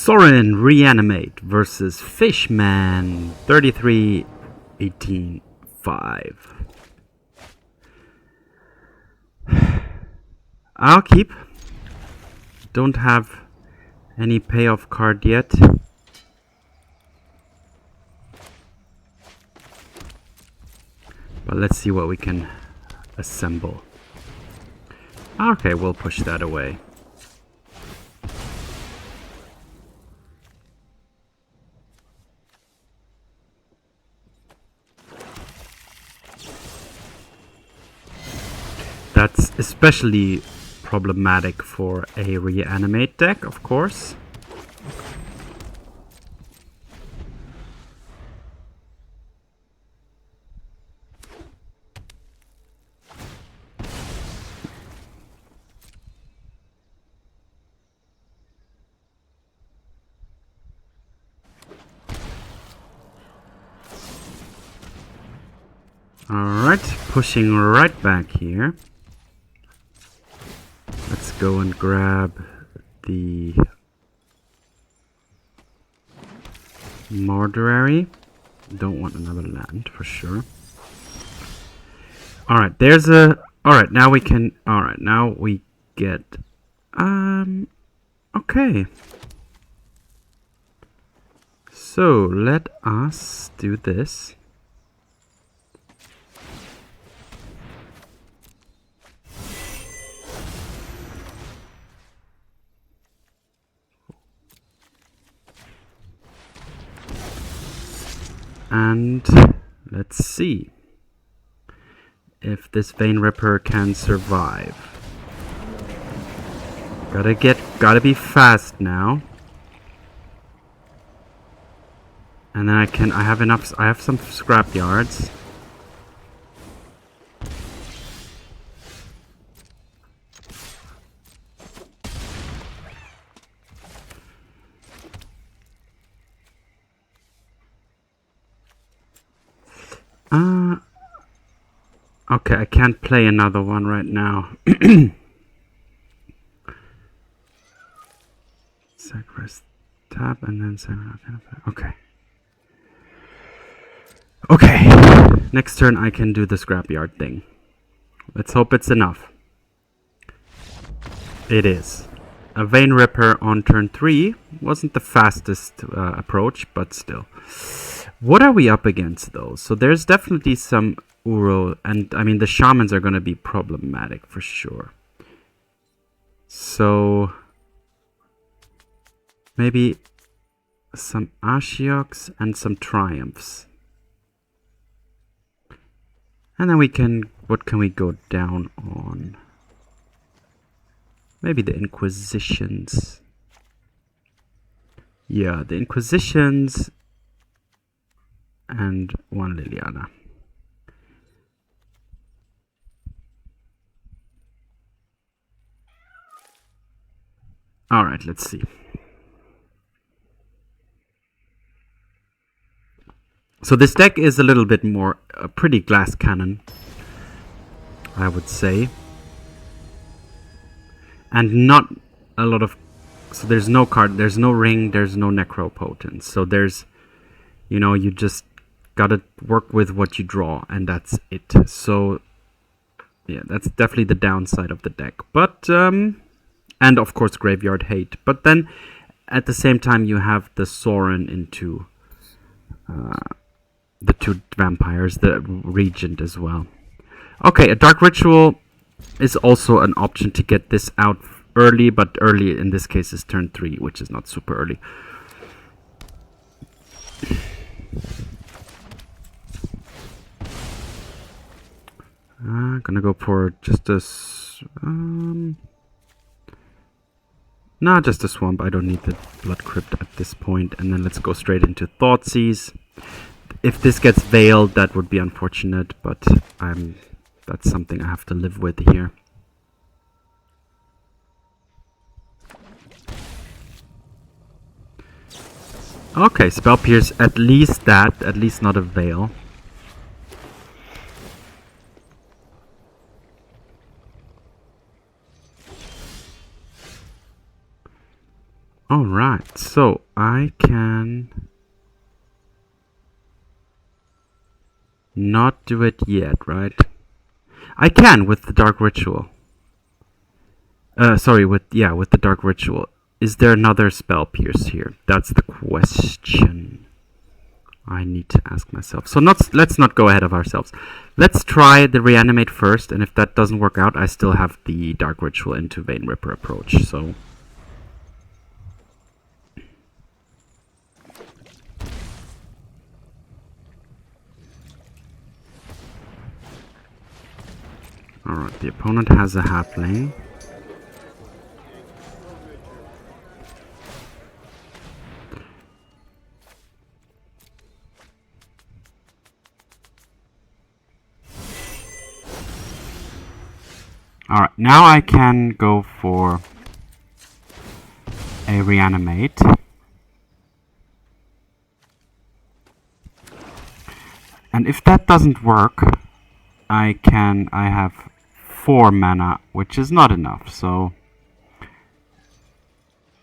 Sorin Reanimate versus Fishman 33-18-5. I'll keep. Don't have any payoff card yet. But let's see what we can assemble. Okay, we'll push that away. That's especially problematic for a Reanimate deck, of course. Alright, pushing right back here. Let's go and grab the Mortuary. Don't want another land for sure. Alright, there's a... Alright, now we can... Alright, now we get... Okay. So, let us do this. And let's see if this Vein Ripper can survive. Gotta be fast now. And then I have some scrapyards. Okay, I can't play another one right now. Sacrifice, tap, and then sacrifice. Okay. Okay. Next turn I can do the scrapyard thing. Let's hope it's enough. It is. A Vein Ripper on turn 3 wasn't the fastest approach, but still. What are we up against though? So there's definitely some Uro, and I mean the Shamans are going to be problematic for sure. So maybe some Ashioks and some Triumphs. And then we can, what can we go down on? Maybe the Inquisitions. Yeah, the Inquisitions and one Liliana. Alright, let's see. So this deck is a little bit more a pretty glass cannon, I would say. And not a lot of... So there's no card, there's no ring, there's no necropotent. So there's, you know, you just gotta work with what you draw, and that's it. So, yeah, that's definitely the downside of the deck. But, and of course Graveyard Hate. But then, at the same time, you have the Sorin into the two vampires, the Regent as well. Okay, a Dark Ritual is also an option to get this out early, but early in this case is turn 3, which is not super early. Gonna go for just a... just a Swamp. I don't need the Blood Crypt at this point. And then let's go straight into Thoughtseize. If this gets veiled, that would be unfortunate, but that's something I have to live with here. Okay, Spell Pierce, at least not a veil. Alright, so I can not do it yet, right? I can with the Dark Ritual. Sorry, with the Dark Ritual. Is there another spell pierce here? That's the question I need to ask myself. So let's not go ahead of ourselves. Let's try the Reanimate first, and if that doesn't work out, I still have the Dark Ritual into Vein Ripper approach, so... Alright, the opponent has a halfling. Alright, now I can go for a Reanimate. And if that doesn't work, I have 4 mana, which is not enough, so...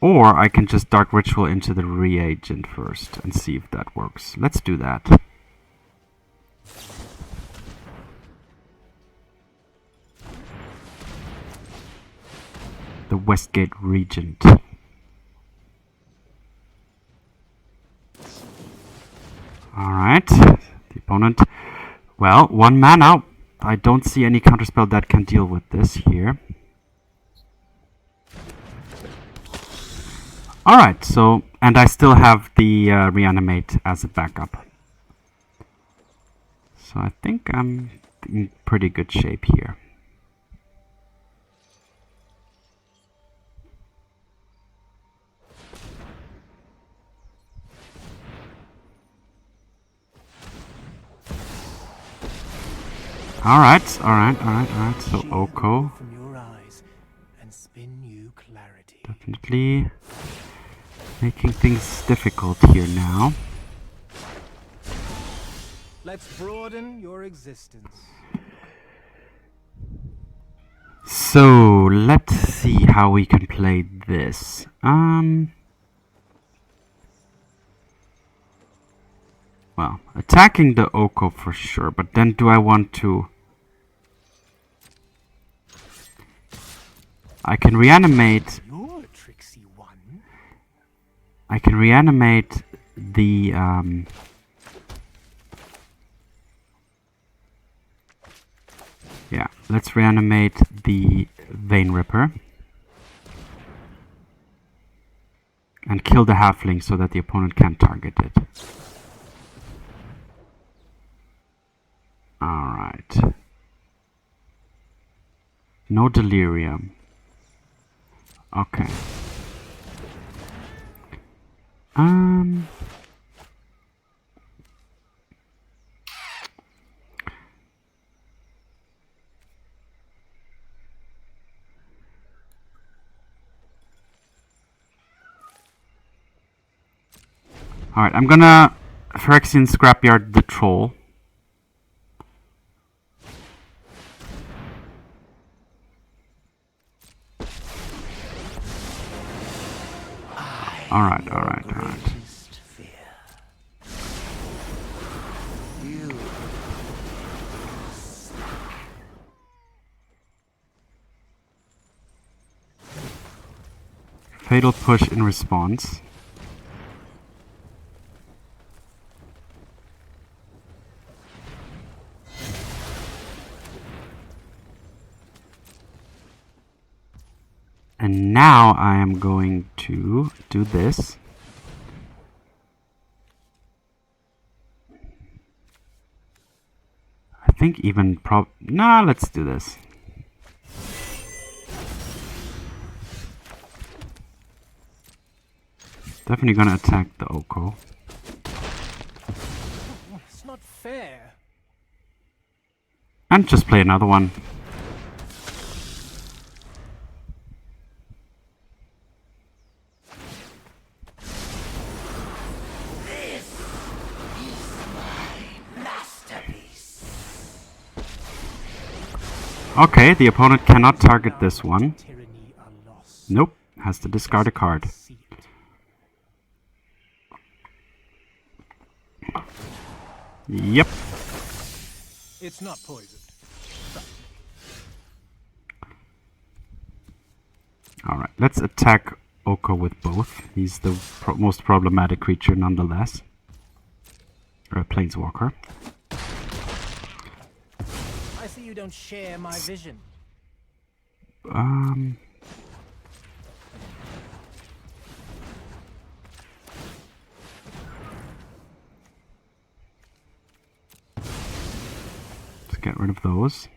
Or I can just Dark Ritual into the Reagent first and see if that works. Let's do that. The Westgate Regent. Alright, the opponent... Well, 1 mana. I don't see any counterspell that can deal with this here. Alright, so... And I still have the Reanimate as a backup. So I think I'm in pretty good shape here. Alright, so Oko. Definitely making things difficult here now. Let's broaden your existence. So, let's see how we can play this. Well, attacking the Oko for sure, but then do I want to... I can reanimate... You're a tricksy one. I can reanimate the... Yeah, let's reanimate the Vein Ripper. And kill the halfling so that the opponent can't target it. Alright. No delirium. Okay. Alright, I'm gonna Phyrexian Scrapyard the Troll. Alright. Fatal Push in response. And now I am going to do this. I think even nah, let's do this. Definitely gonna attack the Oko. It's not fair. And just play another one. Okay, the opponent cannot target this one. Nope, has to discard a card. Yep. It's not poisoned. Alright, let's attack Oko with both. He's the most problematic creature nonetheless. Or a planeswalker. I see you don't share my vision. Let's get rid of those.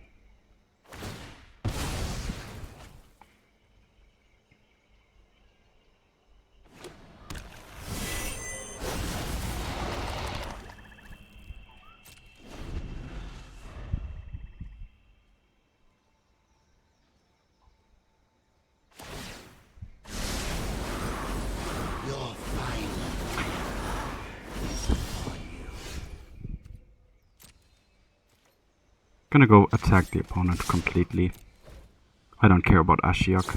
Gonna go attack the opponent completely. I don't care about Ashiok.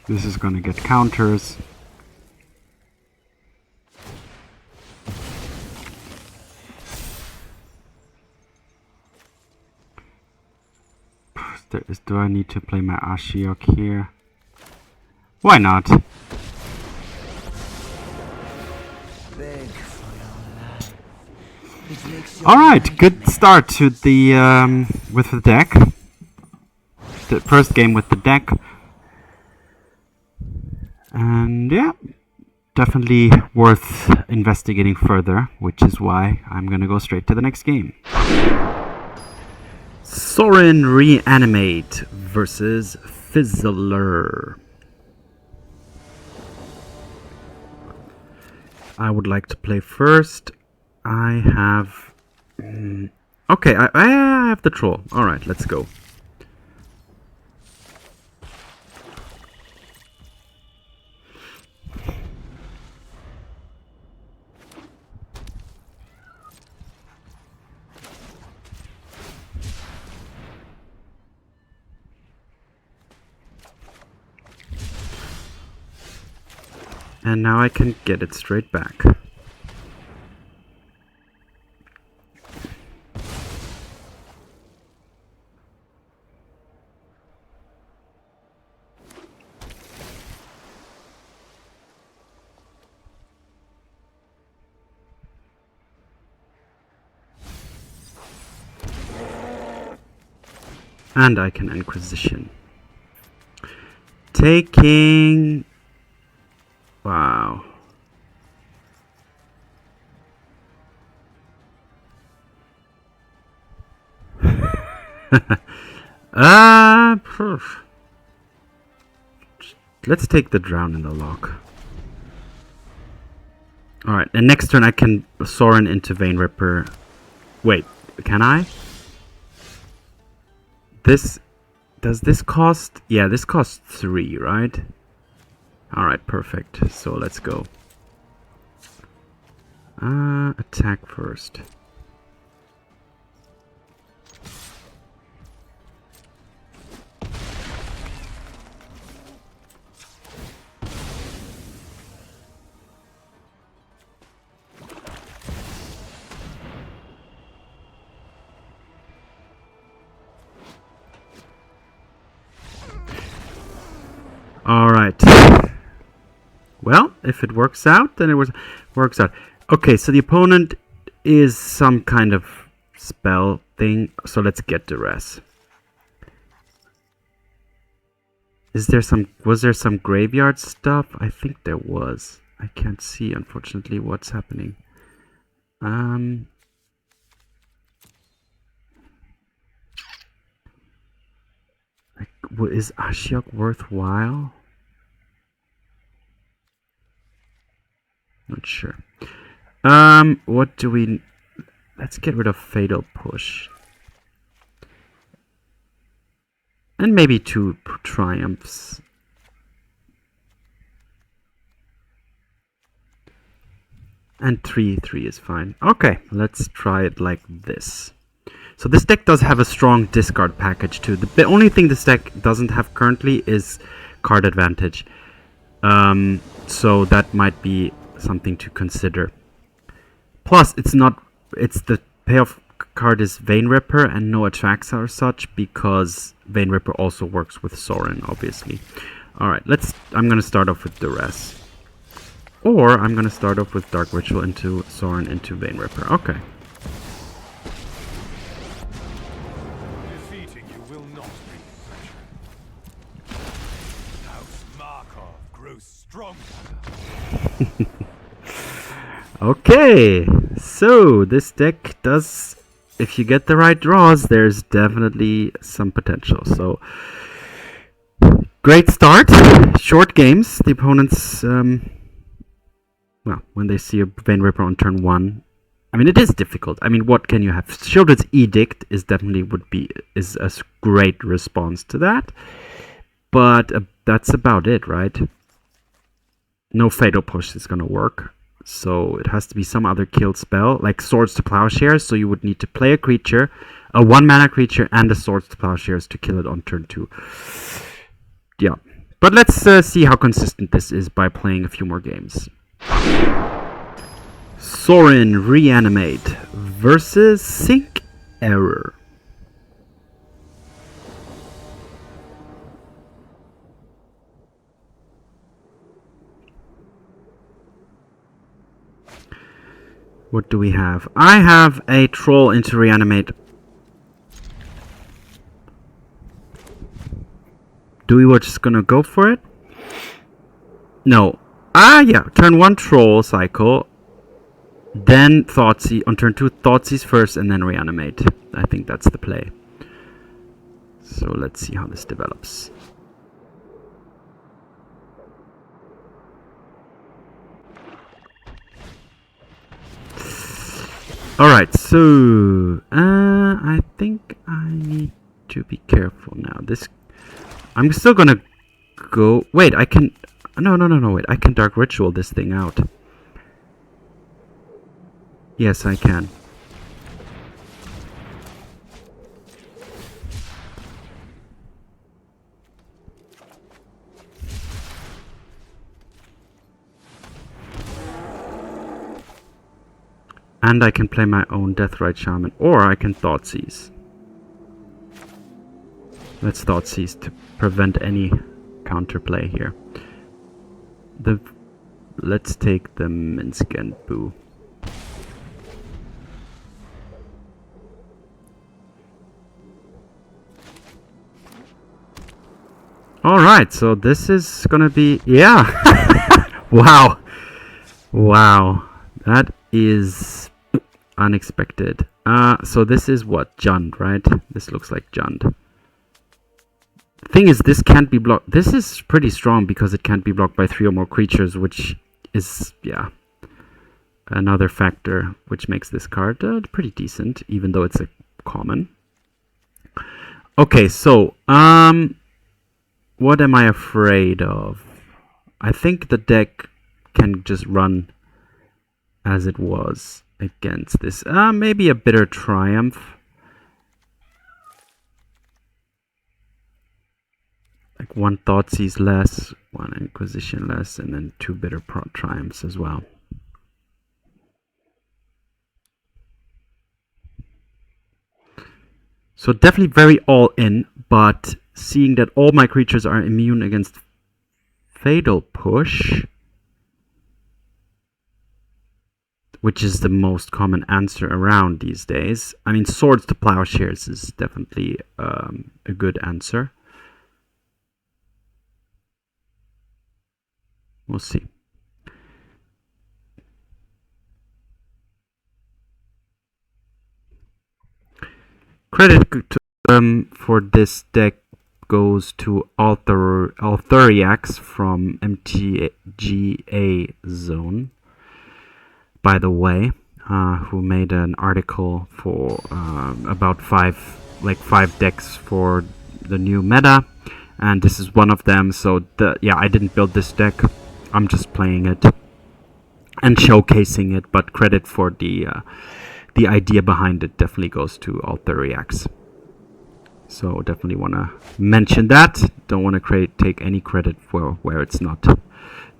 This is gonna get counters. Do I need to play my Ashiok here? Why not? Alright, good start to the with the deck. The first game with the deck. And yeah, definitely worth investigating further, which is why I'm gonna go straight to the next game. Sorin Reanimate versus Fizzler. I would like to play first. I have... okay, I have the Troll. Alright, let's go. And now I can get it straight back. And I can Inquisition. Taking... wow. Let's take the Drown in the Lock. Alright, and next turn I can Sorin into Vein Ripper. Wait, can I? This... does this cost... yeah, this costs 3, right? Alright, perfect. So let's go. Attack first. Alright. Well, if it works out, then it works out. Okay, so the opponent is some kind of spell thing, so let's get Duress. Was there some graveyard stuff? I think there was. I can't see, unfortunately, what's happening. Is Ashiok worthwhile? Not sure. What do we... let's get rid of Fatal Push. And maybe 2 Triumphs. And 3/3 is fine. Okay, let's try it like this. So this deck does have a strong discard package too. The only thing this deck doesn't have currently is card advantage. So that might be something to consider. Plus, it's the payoff card is Vein Ripper and no attacks or such, because Vein Ripper also works with Sorin, obviously. Alright, I'm gonna start off with Duress. Or I'm gonna start off with Dark Ritual into Sorin into Vein Ripper. Okay. Defeating you will not be a pleasure. House Markov grows stronger. Okay, so this deck does, if you get the right draws, there's definitely some potential. So, great start. Short games. The opponents, well, when they see a Vein Ripper on turn 1, I mean, it is difficult. I mean, what can you have? Sheoldred's Edict is definitely is a great response to that. But that's about it, right? No Fatal Push is going to work. So it has to be some other kill spell, like Swords to Plowshares. So you would need to play a creature, a 1-mana creature, and a Swords to Plowshares to kill it on turn 2. Yeah. But let's see how consistent this is by playing a few more games. Sorin Reanimate versus Sync Error. What do we have? I have a Troll into Reanimate. Do we were just gonna go for it? No. Yeah. Turn 1 Troll cycle. Then Thoughtseize. On turn 2, Thoughtseize first and then Reanimate. I think that's the play. So let's see how this develops. Alright, so I think I need to be careful now. I'm still gonna go. Wait, I can. No, wait. I can Dark Ritual this thing out. Yes, I can. And I can play my own Deathrite Shaman, or I can Thoughtseize. Let's Thoughtseize to prevent any counterplay here. Let's take the Minsk and Boo. Alright, so this is gonna be... Yeah! Wow! Wow. That is unexpected. So this is what? Jund, right? This looks like Jund. Thing is, this can't be blocked. This is pretty strong because it can't be blocked by 3 or more creatures, which is, yeah, another factor which makes this card pretty decent, even though it's a common. Okay, so, what am I afraid of? I think the deck can just run as it was against this. Maybe a Bitter Triumph. Like 1 Thoughtseize less, 1 Inquisition less, and then 2 Bitter Triumphs as well. So definitely very all in, but seeing that all my creatures are immune against Fatal Push, which is the most common answer around these days. I mean, Swords to Plowshares is definitely a good answer. We'll see. Credit to, for this deck goes to Altheriax from MTG Zone, by the way, who made an article for about 5 decks for the new meta, and this is one of them. So yeah, I didn't build this deck. I'm just playing it. and showcasing it. But credit for the idea behind it definitely goes to Altheriax. So definitely want to mention that. Don't want to take any credit for where it's not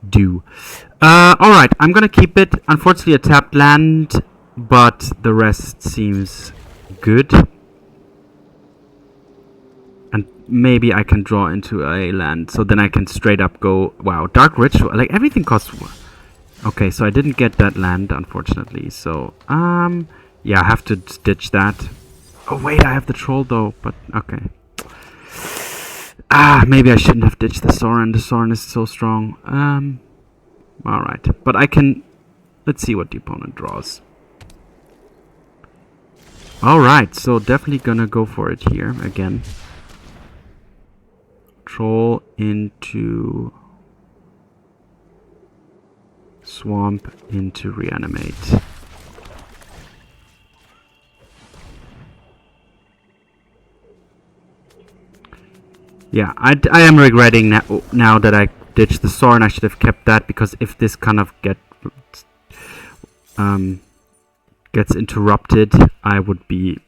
due. Alright, I'm going to keep it. Unfortunately a tapped land, but the rest seems good. And maybe I can draw into a land, so then I can straight up go, wow, Dark Ritual, like everything costs... Okay, so I didn't get that land, unfortunately, so, yeah, I have to ditch that. Oh wait, I have the troll though, but okay. Maybe I shouldn't have ditched the Sorin. The Sorin is so strong. Alright, but I can... Let's see what the opponent draws. Alright, so definitely gonna go for it here again. Troll into Swamp into Reanimate. Yeah, I am regretting now that I ditched the Sorin. I should have kept that, because if this kind of gets interrupted, I would be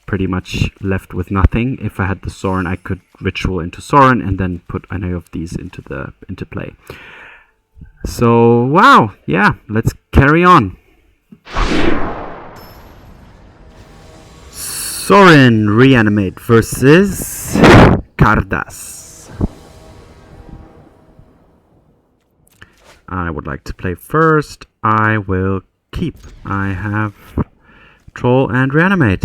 pretty much left with nothing. If I had the Sorin, I could ritual into Sorin and then put any of these into play. So wow, yeah, let's carry on. Sorin Reanimate versus Cardas. I would like to play first. I will keep. I have Troll and Reanimate.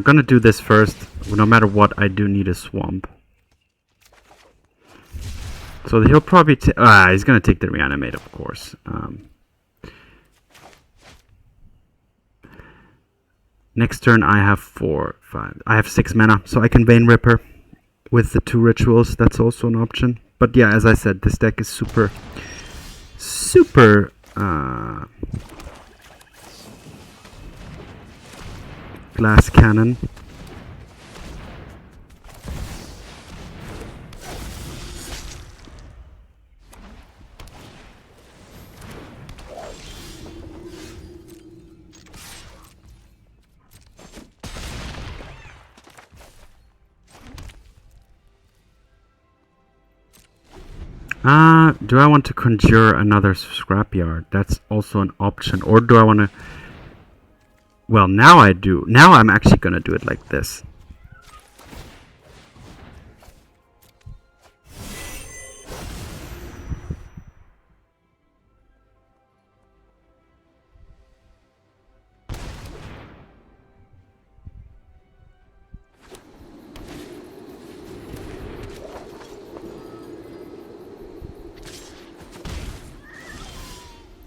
Gonna do this first. No matter what, I do need a swamp. So he'll probably he's gonna take the Reanimate, of course. Next turn I have 4, 5. I have 6 mana, so I can Vein Ripper with the 2 rituals. That's also an option. But yeah, as I said, this deck is super glass cannon. Do I want to conjure another Scrapyard? That's also an option. Or do I want to... Well, now I do. Now I'm actually going to do it like this.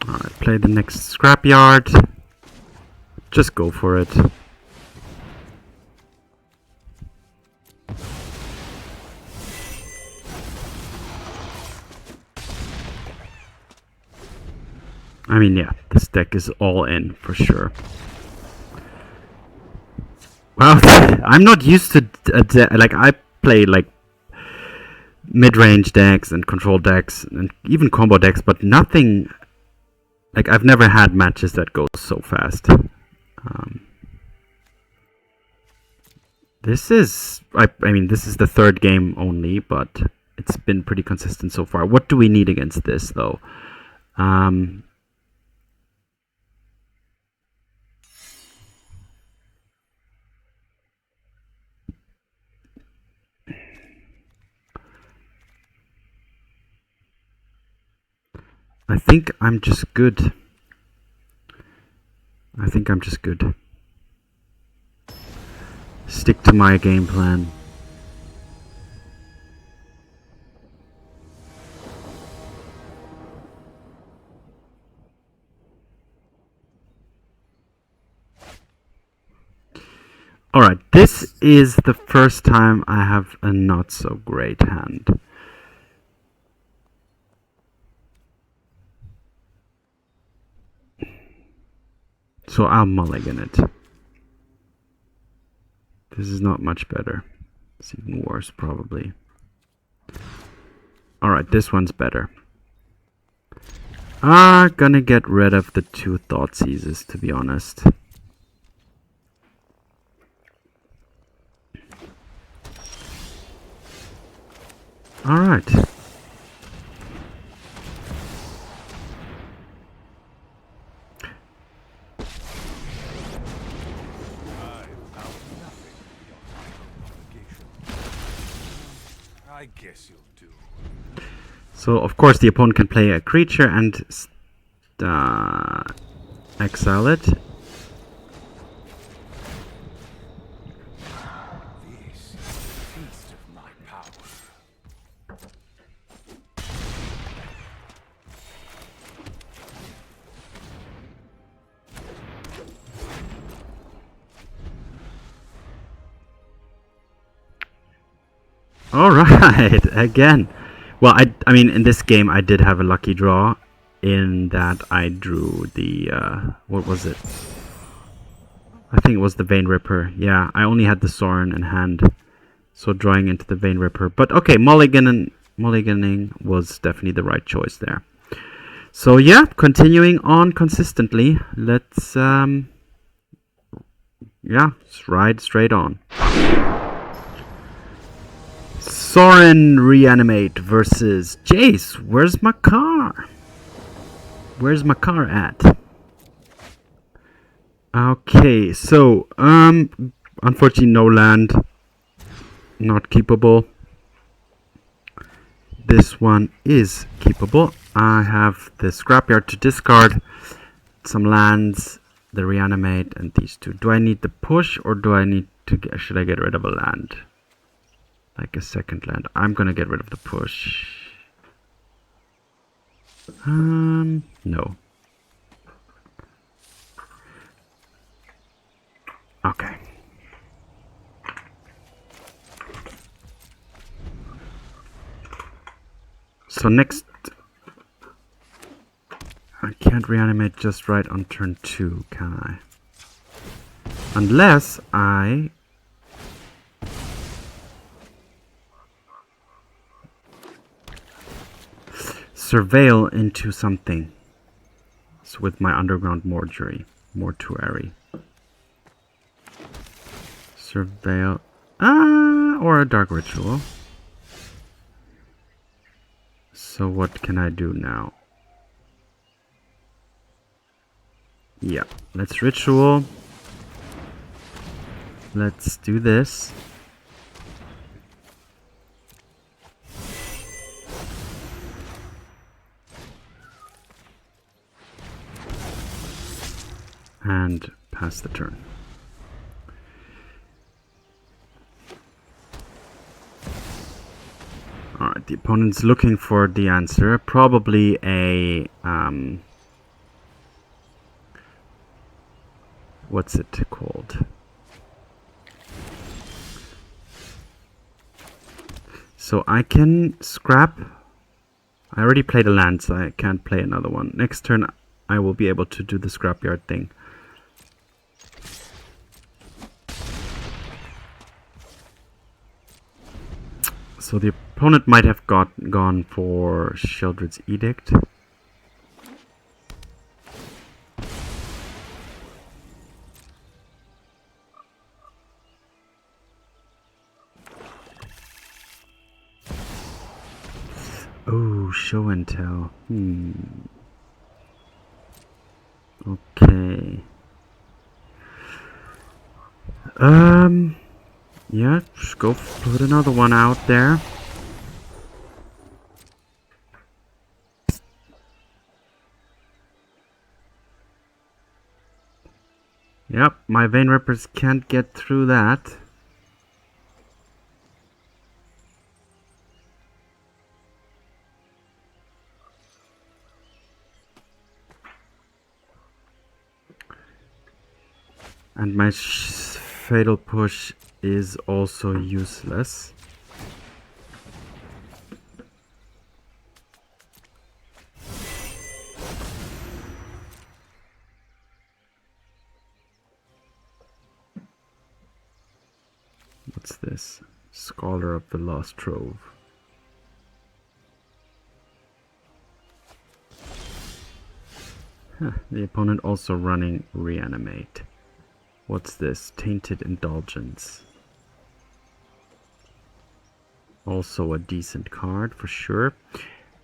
Alright, play the next Scrapyard. Just go for it. I mean, yeah, this deck is all in for sure. Well, I'm not used to like I play like mid-range decks and control decks and even combo decks, but nothing like I've never had matches that go so fast. This is I mean this is the 3rd game only, but it's been pretty consistent so far. What do we need against this though? I think I'm just good. I think I'm just good. Stick to my game plan. Alright, this is the first time I have a not so great hand. So I'll mulligan it. This is not much better. It's even worse, probably. Alright, this one's better. Gonna get rid of the 2 Thoughtseizes, to be honest. Alright. I guess you'll do. So, of course, the opponent can play a creature and exile it. This is a feast of my power. Alright, again. Well, I mean, in this game, I did have a lucky draw in that I drew the, what was it? I think it was the Vein Ripper. Yeah, I only had the Sorin in hand, so drawing into the Vein Ripper. But okay, mulliganing was definitely the right choice there. So yeah, continuing on consistently. Let's, yeah, let's ride straight on. Sorin Reanimate versus Jace. Where's my car? Where's my car at? Okay, so unfortunately no land, not keepable. This one is keepable. I have the Scrapyard to discard, some lands, the Reanimate, and these 2. Do I need the push, or do I need to should I get rid of a land? Like a second land. I'm gonna get rid of the push. No. Okay. So next, I can't reanimate just right on turn 2, can I? Unless I surveil into something. So with my Underground Mortuary. Surveil. Or a Dark Ritual. So what can I do now? Yeah, let's Ritual. Let's do this. And pass the turn. Alright, the opponent's looking for the answer. Probably a what's it called? So I can scrap. I already played a land, so I can't play another one. Next turn I will be able to do the Scrapyard thing. So the opponent might have gone for Sheoldred's Edict. Oh, show and tell. Okay. Yeah, just go put another one out there. Yep, my Vein Rippers can't get through that. And my Fatal Push is also useless. What's this? Scholar of the Lost Trove. Huh, the opponent also running Reanimate. What's this? Tainted Indulgence. Also a decent card for sure.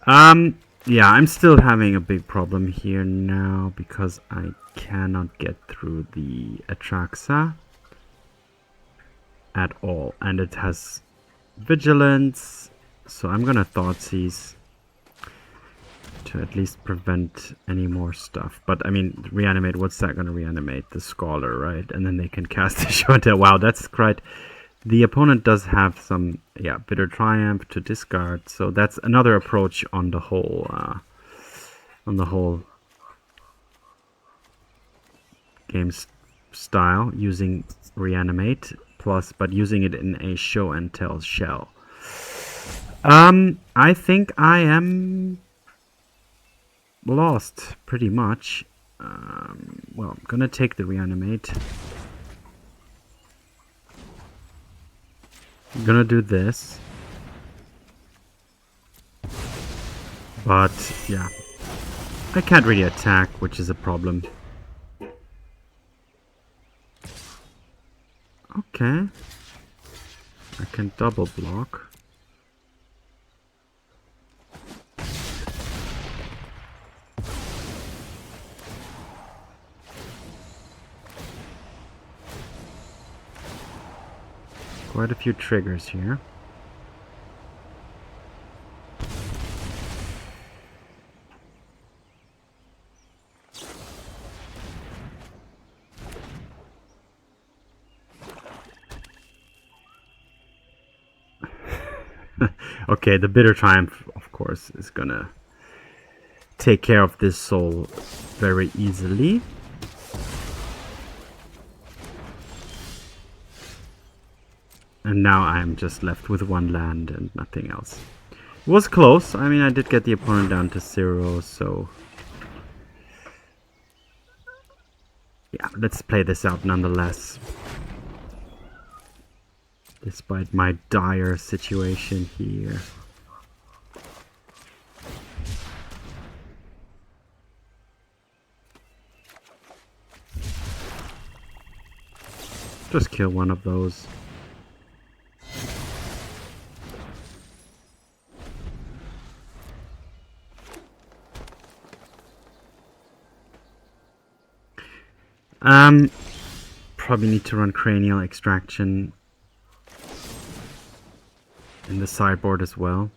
Yeah, I'm still having a big problem here now because I cannot get through the Atraxa at all, and it has Vigilance, so I'm gonna Thoughtseize to at least prevent any more stuff. But I mean, Reanimate, what's that gonna reanimate? The Scholar, right? And then they can cast the Shota. Wow, that's quite... The opponent does have some, yeah, Bitter Triumph to discard, so that's another approach on the whole game style, using Reanimate plus, but using it in a show and tell shell. I think I am lost pretty much. Well, I'm gonna take the Reanimate. I'm gonna do this, but yeah, I can't really attack, which is a problem. Okay, I can double block. Quite a few triggers here. Okay, the Bitter Triumph, of course, is gonna take care of this soul very easily. And now I'm just left with one land and nothing else. It was close. I mean, I did get the opponent down to 0, so... yeah, let's play this out nonetheless. Despite my dire situation here. Just kill one of those. Probably need to run Cranial Extraction in the sideboard as well.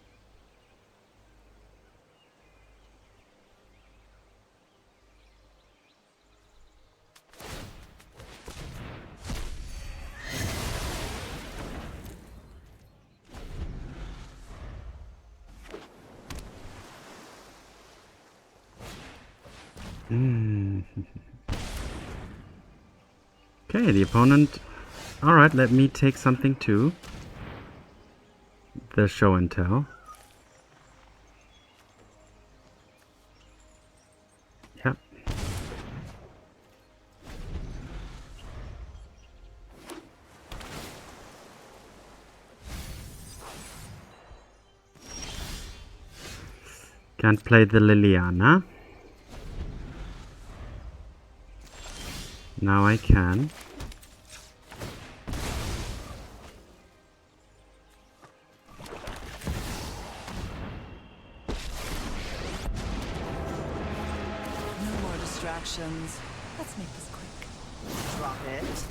Okay, the opponent... Alright, let me take something too. The show and tell. Yep. Can't play the Liliana. Now I can. No more distractions. Let's make this quick. Drop it.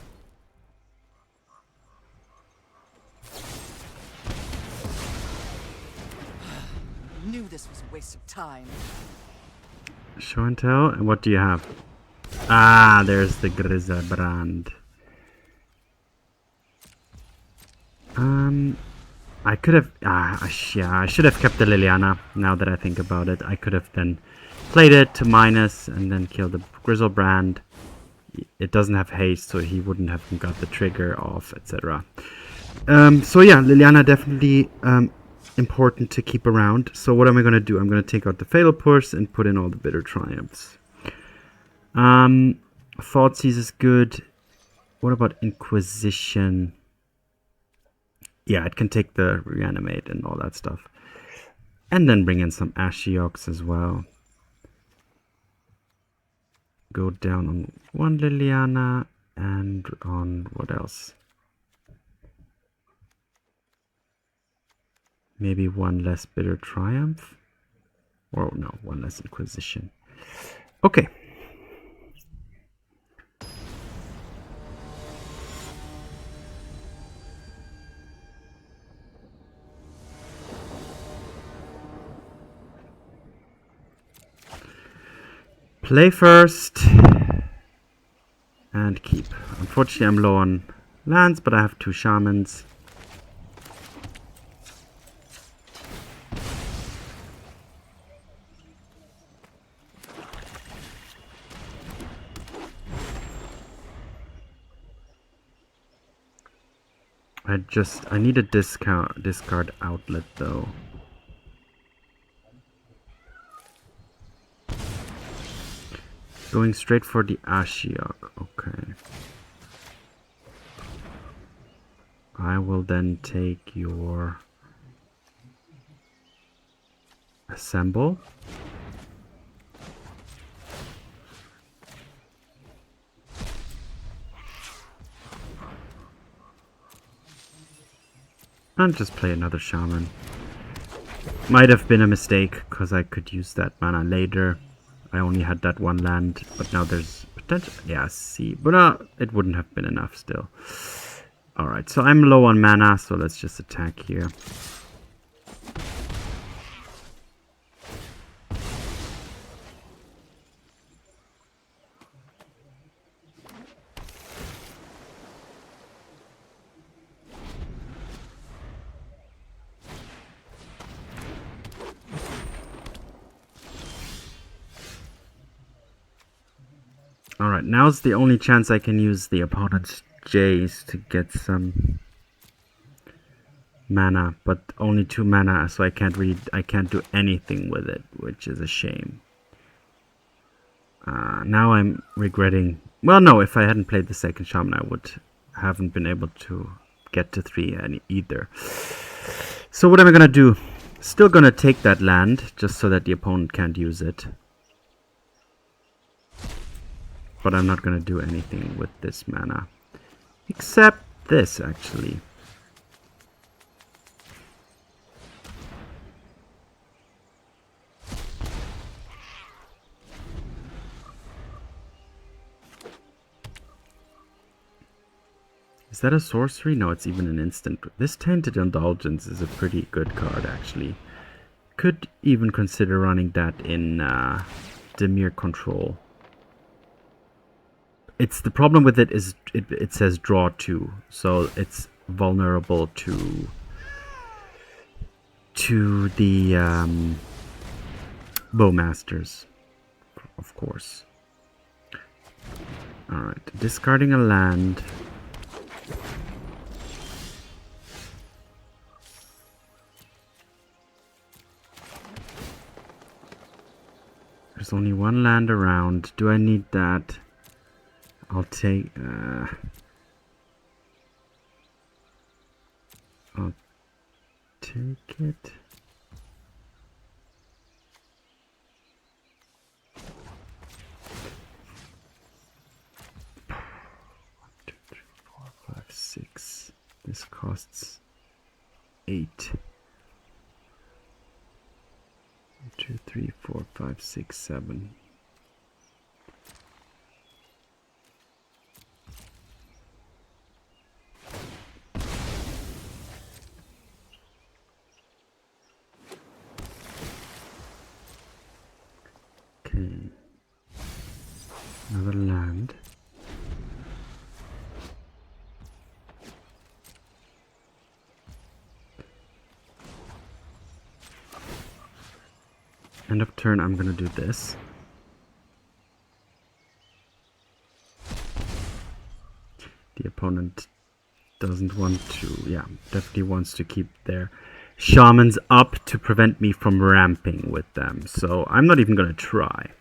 Knew this was a waste of time. Show and tell. And what do you have? Ah, there's the Griselbrand. I could have... yeah, I should have kept the Liliana, now that I think about it. I could have then played it to minus and then killed the Griselbrand. It doesn't have haste, so he wouldn't have got the trigger off, etc. So yeah, Liliana definitely important to keep around. So what am I going to do? I'm going to take out the Fatal Push and put in all the Bitter Triumphs. Thoughtseize is good. What about Inquisition? Yeah, it can take the Reanimate and all that stuff. And then bring in some Ashioks as well. Go down on one Liliana and on what else? Maybe one less Bitter Triumph? Or no, one less Inquisition. Okay. Play first and keep. Unfortunately, I'm low on lands, but I have 2 shamans. I need a discard outlet though. Going straight for the Ashiok. Okay. I will then take your Assemble. And just play another Shaman. Might have been a mistake, because I could use that mana later. I only had that one land, but now there's potential. Yeah, see. But it wouldn't have been enough still. Alright, so I'm low on mana, so let's just attack here. Alright, now's the only chance I can use the opponent's Jays to get some mana, but only 2 mana, so I can't do anything with it, which is a shame. Now I'm regretting. Well, no, if I hadn't played the second Shaman, I haven't been able to get to 3 either. So what am I gonna do? Still gonna take that land, just so that the opponent can't use it. But I'm not going to do anything with this mana. Except this, actually. Is that a sorcery? No, it's even an instant. This Tainted Indulgence is a pretty good card, actually. Could even consider running that in Dimir Control. It's the problem with it is it says draw 2, so it's vulnerable to the Bowmasters, of course. All right, discarding a land. There's only one land around. Do I need that? I'll take it. 1, 2, 3, 4, 5, 6. This costs 8. 1, 2, 3, 4, 5, 6, 7. Another land. End of turn, I'm gonna do this. The opponent doesn't want to, yeah, definitely wants to keep their shamans up to prevent me from ramping with them. So I'm not even gonna try.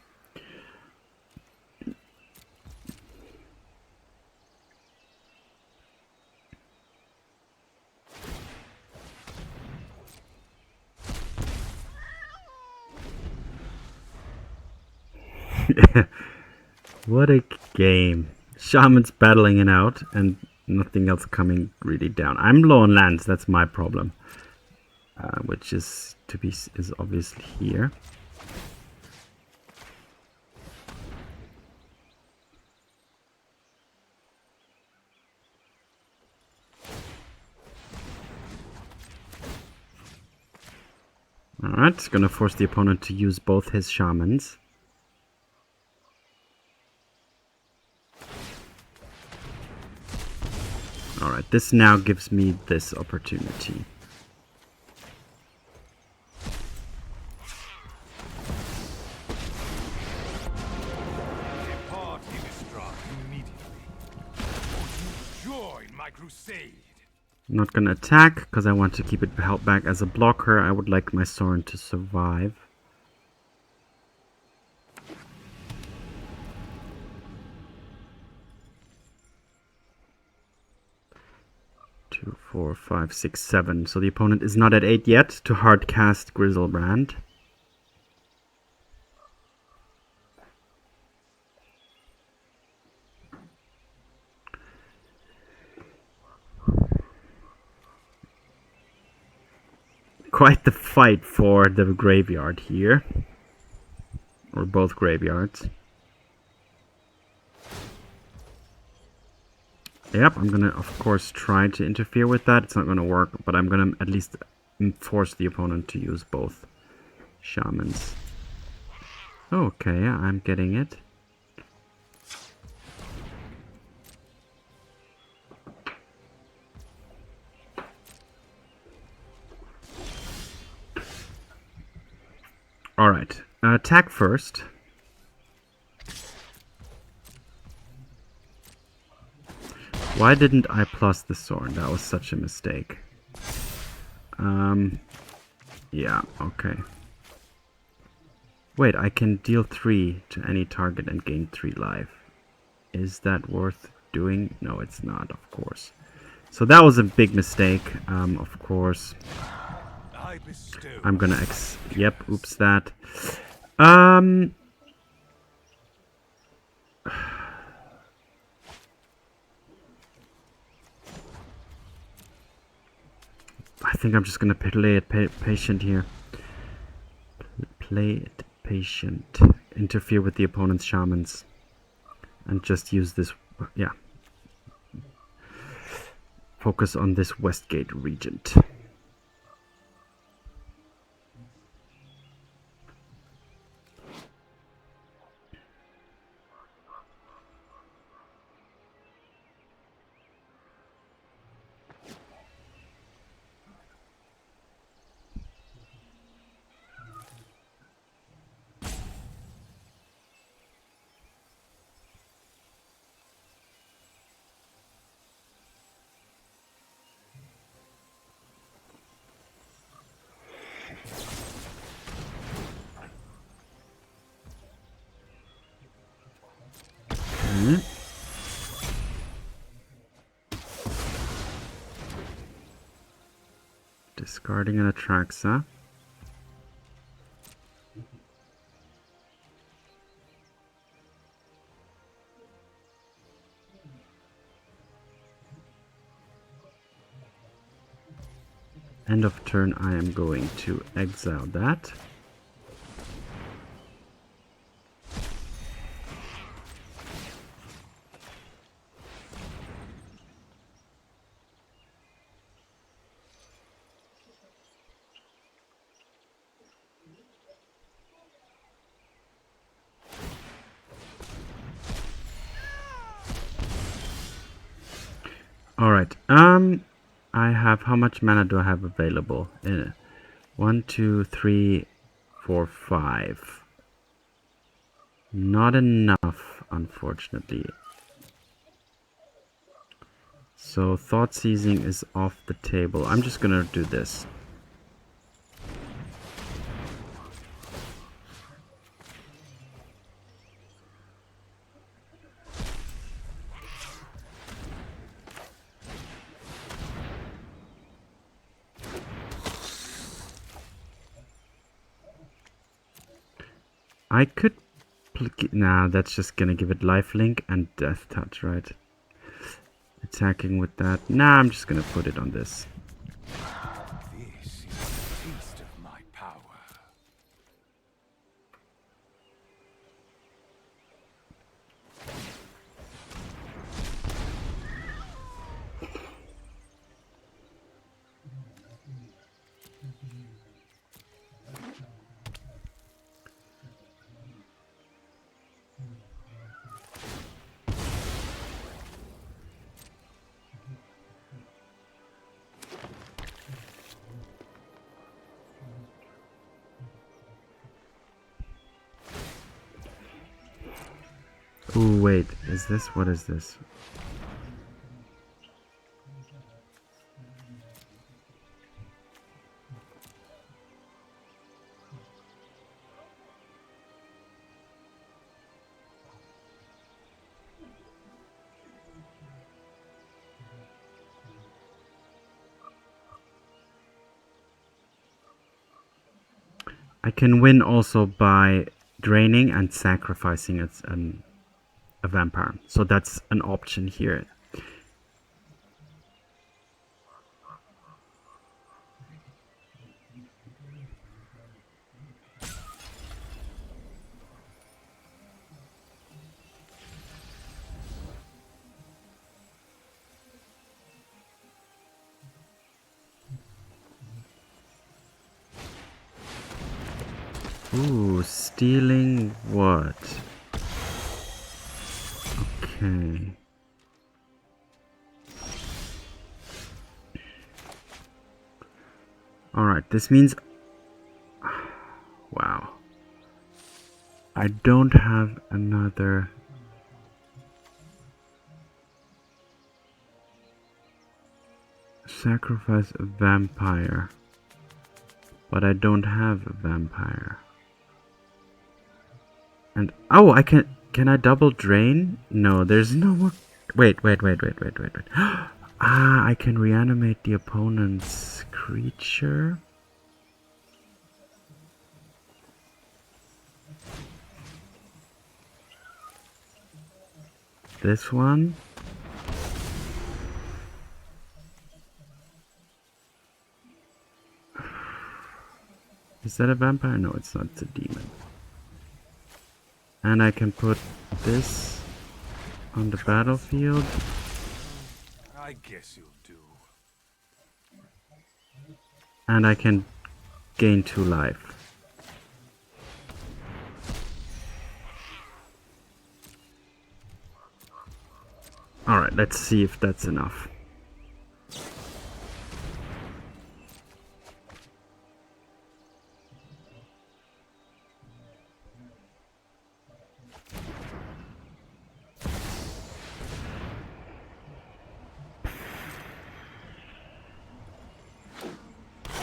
What a game. Shaman's battling it out and nothing else coming really down. I'm low on lands, that's my problem. Which is obviously here. Alright, it's gonna force the opponent to use both his shamans. Alright, this now gives me this opportunity. Depart, Innistrad, immediately. Join my crusade. I'm not gonna attack because I want to keep it held back as a blocker. I would like my Sorin to survive. Two, 4, 5, 6, 7. So the opponent is not at 8 yet to hard cast Grizzlebrand. Quite the fight for the graveyard here. Or both graveyards. Yep, I'm gonna of course try to interfere with that. It's not gonna work, but I'm gonna at least force the opponent to use both shamans. Okay, I'm getting it. Alright, attack first. Why didn't I plus the Sorin? That was such a mistake. Yeah, okay. Wait, I can deal 3 to any target and gain 3 life. Is that worth doing? No, it's not, of course. So that was a big mistake, of course. I'm gonna yep, oops that. I think I'm just gonna play it patient here. Play it patient. Interfere with the opponent's shamans. And just use this, yeah. Focus on this Westgate Regent. Discarding an Atraxa. End of turn, I am going to exile that. Alright, I have, how much mana do I have available? 1, 2, 3, 4, 5. Not enough, unfortunately. So Thoughtseizing is off the table. I'm just gonna do this. I could Nah, that's just gonna give it lifelink and death touch, right? Attacking with that. Nah, I'm just gonna put it on this. This is a taste of my power. Ooh, wait, is this? What is this? I can win also by draining and sacrificing a vampire. So that's an option here. Ooh, stealing what? Okay. Alright, this means... Wow. I don't have another... Sacrifice a vampire. But I don't have a vampire. And oh, I can I double drain? No, there's no more. Wait. Ah, I can reanimate the opponent's creature. This one. Is that a vampire? No, it's not. It's a demon. And I can put this on the battlefield. I guess you'll do. And I can gain 2 life. Alright, let's see if that's enough.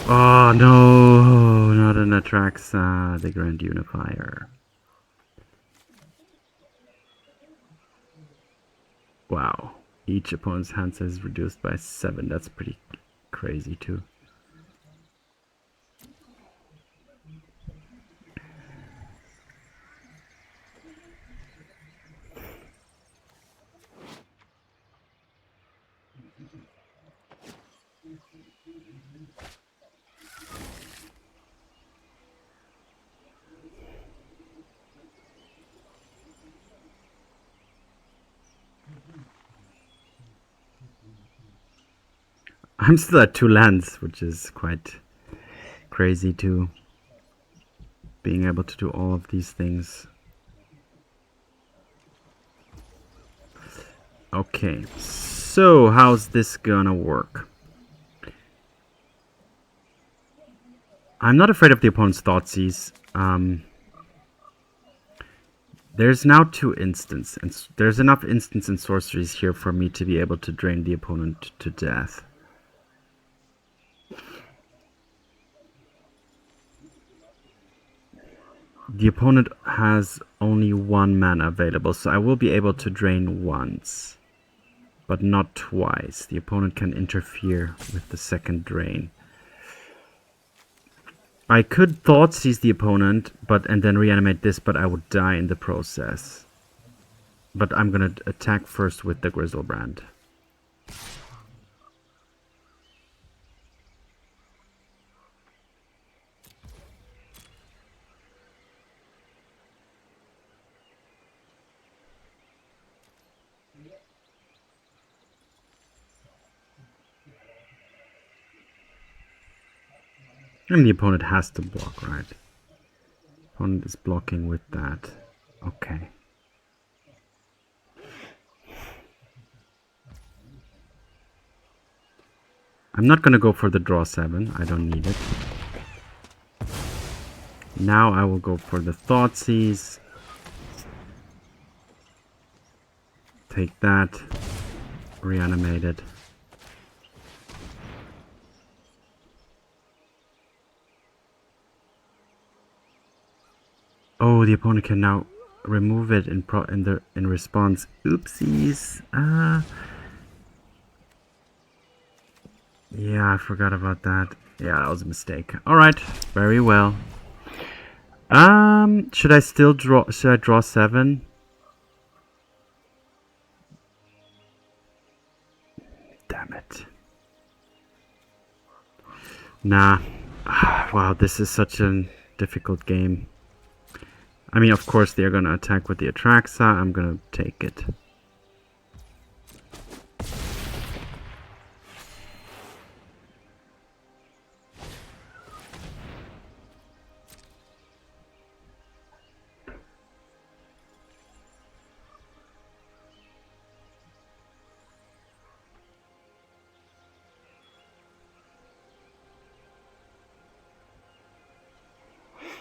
Oh no, not an Atraxa, the Grand Unifier. Wow, each opponent's hand size is reduced by 7. That's pretty crazy too. I'm still at 2 lands, which is quite crazy too. Being able to do all of these things. Okay, so how's this gonna work? I'm not afraid of the opponent's Thoughtseize. There's now 2 instants, and there's enough instants and sorceries here for me to be able to drain the opponent to death. The opponent has only 1 mana available, so I will be able to drain once, but not twice. The opponent can interfere with the second drain. I could Thoughtseize the opponent, and then reanimate this, but I would die in the process. But I'm gonna attack first with the Grizzlebrand. And the opponent has to block, right? Opponent is blocking with that. Okay. I'm not gonna go for the draw 7. I don't need it. Now I will go for the Thoughtseize. Take that. Reanimate it. Oh, the opponent can now remove it in response. Oopsies. Yeah, I forgot about that. Yeah, that was a mistake. All right, very well. Should I still draw? Should I draw 7? Damn it. Nah. Wow, this is such a difficult game. I mean, of course, they're gonna attack with the Atraxa. I'm gonna take it.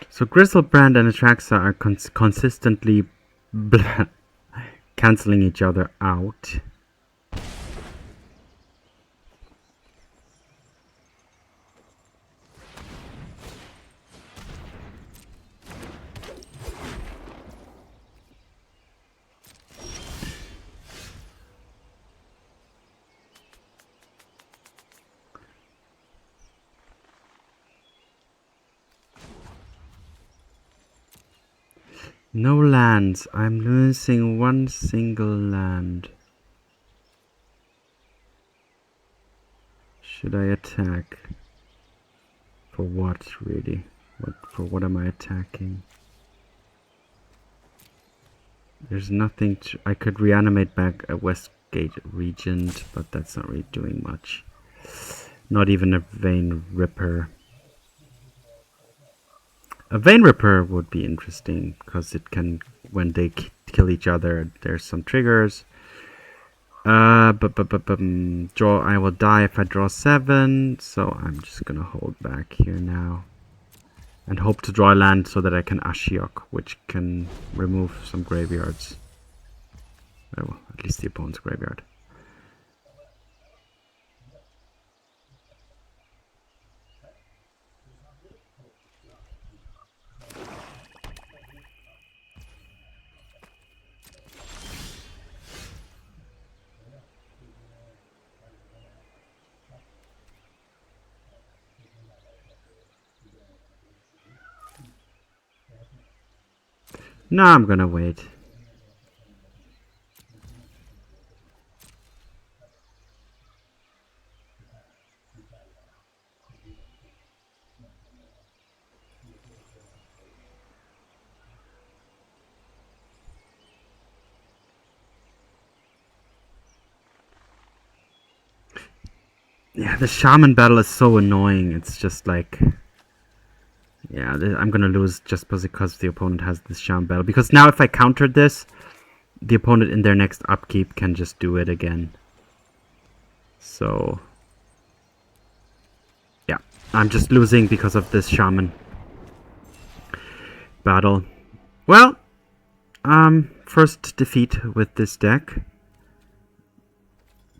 So Grizzlebrand and Atraxa are consistently cancelling each other out. No lands. I'm losing one single land. Should I attack? For what, really? For what am I attacking? There's nothing to... I could reanimate back a Westgate Regent, but that's not really doing much. Not even a Vein Ripper. A Vein Ripper would be interesting, because it can, when they kill each other, there's some triggers. Draw, I will die if I draw 7, so I'm just gonna hold back here now. And hope to draw a land so that I can Ashiok, which can remove some graveyards. Well, at least the opponent's graveyard. No, I'm gonna wait. Yeah, the Shaman battle is so annoying. It's just like... Yeah, I'm gonna lose just because the opponent has this Shaman battle. Because now if I counter this, the opponent in their next upkeep can just do it again. So... Yeah, I'm just losing because of this Shaman battle. Well, first defeat with this deck.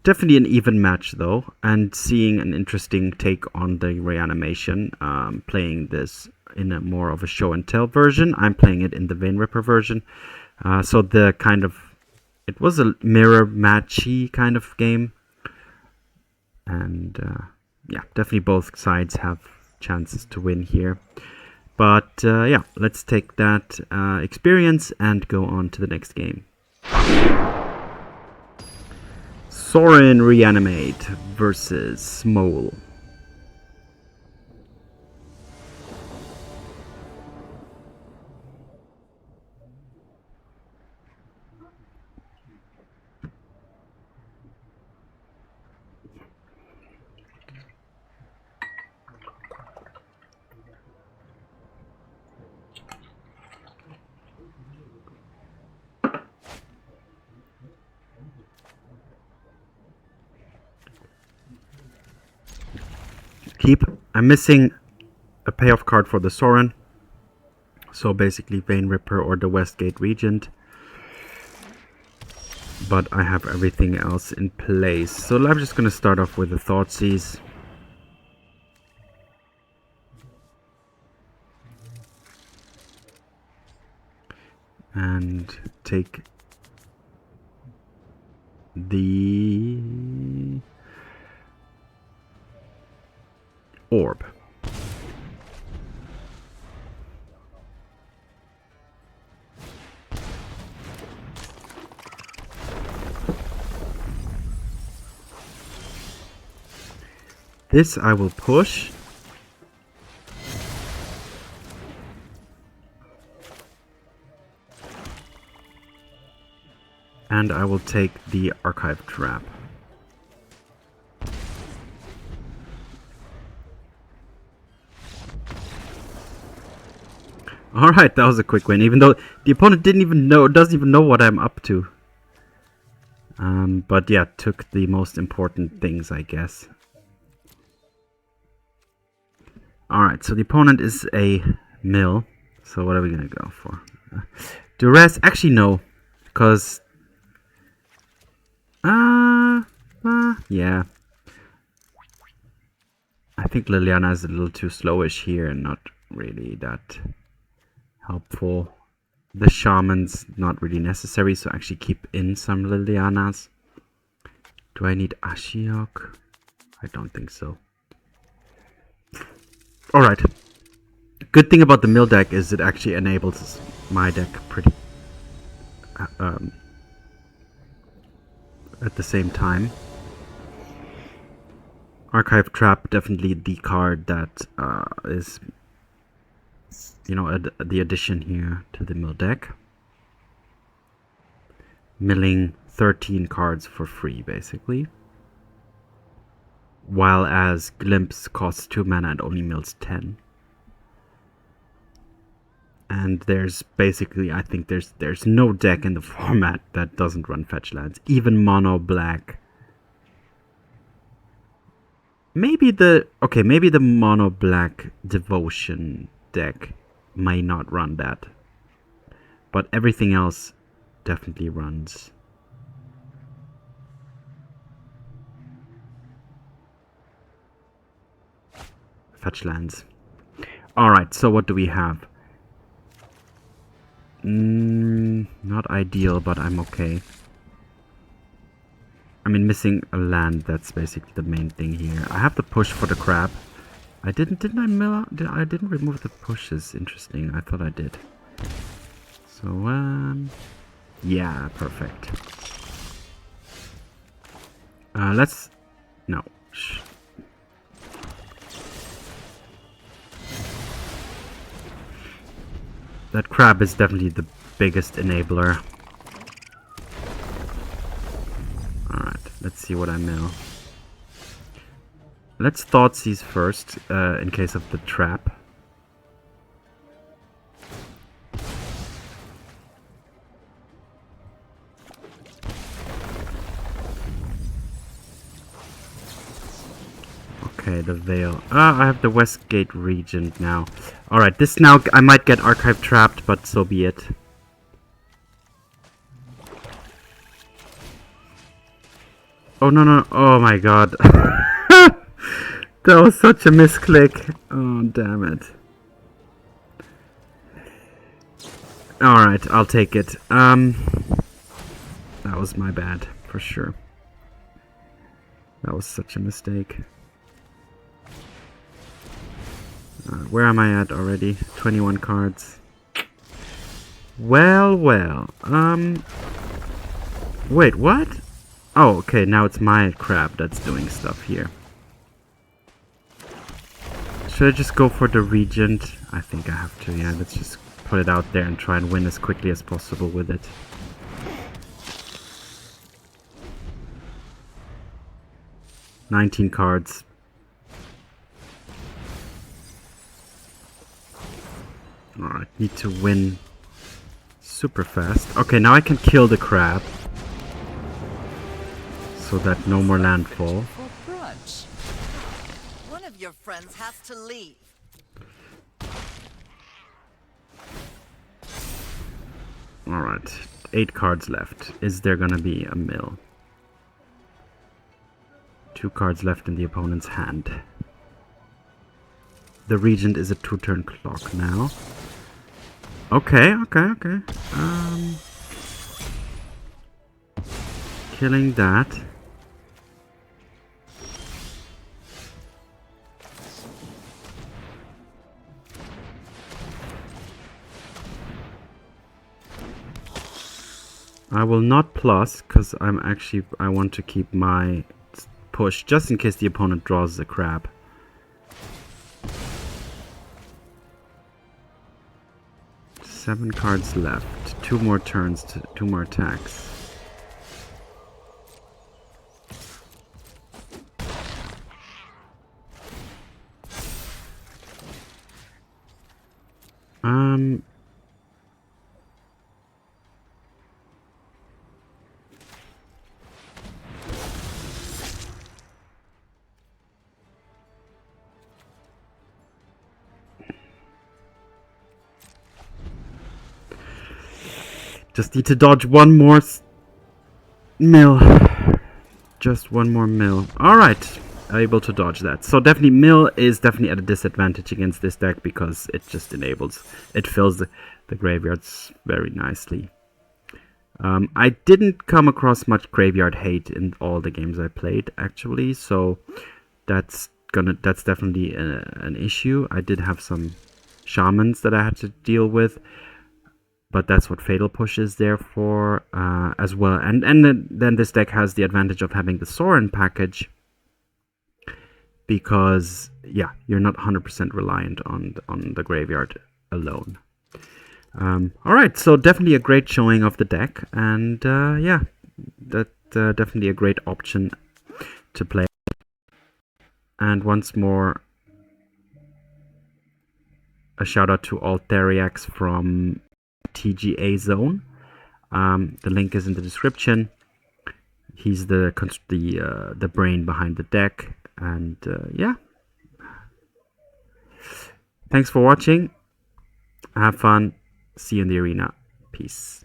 Definitely an even match though, and seeing an interesting take on the reanimation, playing this in a more of a show and tell version. I'm playing it in the Vein Ripper version. So the kind of, it was a mirror matchy kind of game. And yeah, definitely both sides have chances to win here. But yeah, let's take that experience and go on to the next game. Sorin Reanimate versus Smole. I'm missing a payoff card for the Sorin. So basically Vein Ripper or the Westgate Regent. But I have everything else in place. So I'm just going to start off with the Thoughtseize. And take the Orb. This I will push. And I will take the Archive Trap. Alright, that was a quick win, even though the opponent doesn't even know what I'm up to. But yeah, took the most important things, I guess. Alright, so the opponent is a mill. So what are we gonna go for? Duress, actually no, because yeah. I think Liliana is a little too slowish here and not really that helpful. The Shaman's not really necessary, so actually keep in some Lilianas. Do I need Ashiok? I don't think so. Alright. Good thing about the mill deck is it actually enables my deck pretty at the same time. Archive Trap, definitely the card that is, you know, the addition here to the mill deck. Milling 13 cards for free, basically. While as Glimpse costs 2 mana and only mills 10. And there's basically, I think there's no deck in the format that doesn't run fetch lands. Even mono black. Maybe the mono black Devotion deck may not run that. But everything else definitely runs. Fetch lands. Alright, so what do we have? Not ideal, but I'm okay. I mean, missing a land, that's basically the main thing here. I have to push for the crab. I didn't I mill out? I didn't remove the pushes. Interesting. I thought I did. So, yeah, perfect. No. That crab is definitely the biggest enabler. Alright, let's see what I mill. Let's Thoughtseize first, in case of the trap. Okay, the Veil. I have the Westgate Regent now. Alright, this now, I might get Archive trapped, but so be it. Oh, no, oh my god. That was such a misclick. Oh, damn it. Alright, I'll take it. That was my bad, for sure. That was such a mistake. Where am I at already? 21 cards. Well, well. Wait, what? Oh, okay, now it's my crab that's doing stuff here. Should I just go for the Regent? I think I have to, yeah. Let's just put it out there and try and win as quickly as possible with it. "19 cards. Alright, need to win super fast. Okay, now I can kill the crab. So that no more landfall. For brunch. One of your friends has to leave. Alright, 8 cards left. Is there gonna be a mill? 2 cards left in the opponent's hand. The Regent is a 2-turn clock now. Okay, okay, okay. Killing that. I will not plus, because I want to keep my push, just in case the opponent draws the crab. Seven cards left. 2 more turns, 2 more attacks. Just need to dodge one more mill. Just one more mill. Alright, able to dodge that. So definitely mill is definitely at a disadvantage against this deck because it just it fills the graveyards very nicely. I didn't come across much graveyard hate in all the games I played actually, so that's definitely an issue. I did have some shamans that I had to deal with, but that's what Fatal Push is there for as well. And then this deck has the advantage of having the Sorin package, because yeah, you're not 100% reliant on the graveyard alone. Alright, so definitely a great showing of the deck, and yeah, that definitely a great option to play. And once more, a shout out to Altheriax from TGA Zone. The link is in the description. He's the brain behind the deck, and yeah. Thanks for watching. Have fun. See you in the arena. Peace.